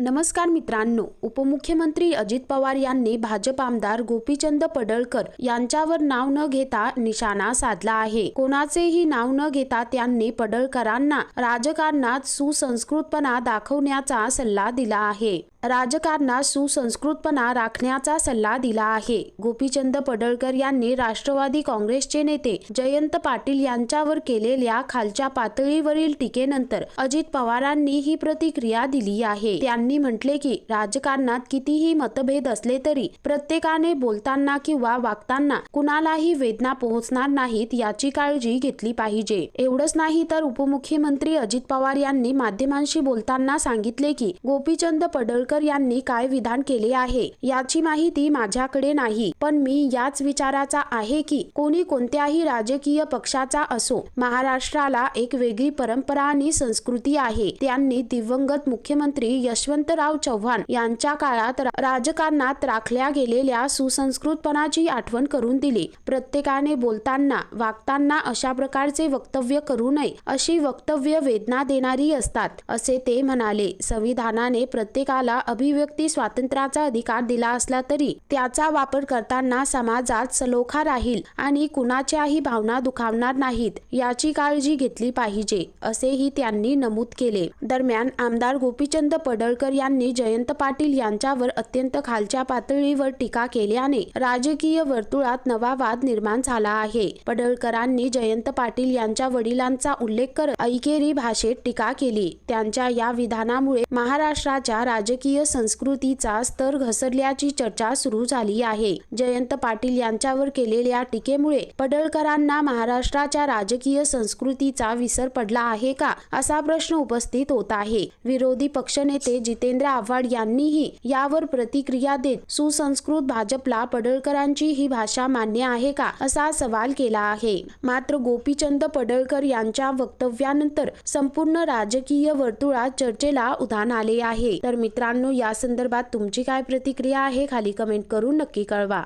नमस्कार मित्रांनो, उपमुख्यमंत्री अजित पवार यांनी भाजप आमदार गोपीचंद पडळकर यांच्यावर नाव न घेता निशाणा साधला आहे। कोणाचेही नाव न घेता त्यांनी पडळकरांना राजकारणात सुसंस्कृतपणा दाखवण्याचा सल्ला दिला आहे। राजकारणात सुसंस्कृतपणा राखण्याचा सल्ला दिला आहे। गोपीचंद पडळकर यांनी राष्ट्रवादी काँग्रेसचे नेते जयंत पाटील यांच्यावर केलेल्या खालच्या पातळीवरील टीकेनंतर अजित पवारांनी ही प्रतिक्रिया दिली आहे। त्यांनी म्हटले की राजकारणात कितीही मतभेद असले तरी प्रत्येकाने बोलताना किंवा वागताना कुणालाही वेदना पोहोचणार नाहीत याची काळजी घेतली पाहिजे। एवढंच नाही तर उपमुख्यमंत्री अजित पवार यांनी माध्यमांशी बोलताना सांगितले की गोपीचंद पडळकर यांनी काय विधान केले आहे याची माहिती माझ्याकडे नाही, पण मी याच विचाराचा आहे की कोणी कोणत्याही राजकीय पक्षाचा असो, महाराष्ट्राला एक वेगळी परंपरा आणि संस्कृती आहे। त्यांनी दिवंगत मुख्यमंत्री यशवंतराव चव्हाण यांच्या काळात राजकारणात राखल्या गेलेल्या सुसंस्कृतपणाची आठवण करून दिली। प्रत्येकाने बोलताना वागताना अशा प्रकारचे वक्तव्य करू नये, अशी वक्तव्य वेदना देणारी असतात, असे ते म्हणाले। संविधानाने प्रत्येकाला अभिव्यक्ती स्वातंत्र्याचा अधिकार दिला असला तरी त्याचा वापर करताना समाजात सलोखा राहील आणि कुणाच्याही भावना दुखावणार नाहीत याची काळजी घेतली पाहिजे, असेही त्यांनी नमूद केले। दरम्यान आमदार गोपीचंद पडळकर यांनी जयंत पाटील यांच्यावर अत्यंत खालच्या पातळीवर टीका केल्याने राजकीय वर्तुळात नवा वाद निर्माण झाला आहे। पडळकरांनी जयंत पाटील यांच्या वडिलांचा उल्लेख करत ऐकेरी भाषेत टीका केली। त्यांच्या या विधानामुळे महाराष्ट्राच्या राजकीय संस्कृतीचा स्तर घसरल्याची चर्चा सुरू झाली आहे। जयंत पाटील यांच्यावर केलेल्या टीकेमुळे पडळकरांना महाराष्ट्राच्या राजकीय संस्कृतीचा विसर पडला आहे का, असा प्रश्न उपस्थित होत आहे। विरोधी पक्षनेते जितेंद्र आव्हाड यांनीही यावर प्रतिक्रिया देत सुसंस्कृत भाजपला पडळकरांची ही भाषा मान्य आहे का, असा सवाल केला आहे। मात्र गोपीचंद पडळकर यांच्या वक्तव्यानंतर संपूर्ण राजकीय वर्तुळात चर्चेला उधाण आले आहे। तर मित्रांनो, या संदर्भात तुमची काय प्रतिक्रिया आहे खाली कमेंट करून नक्की कळवा।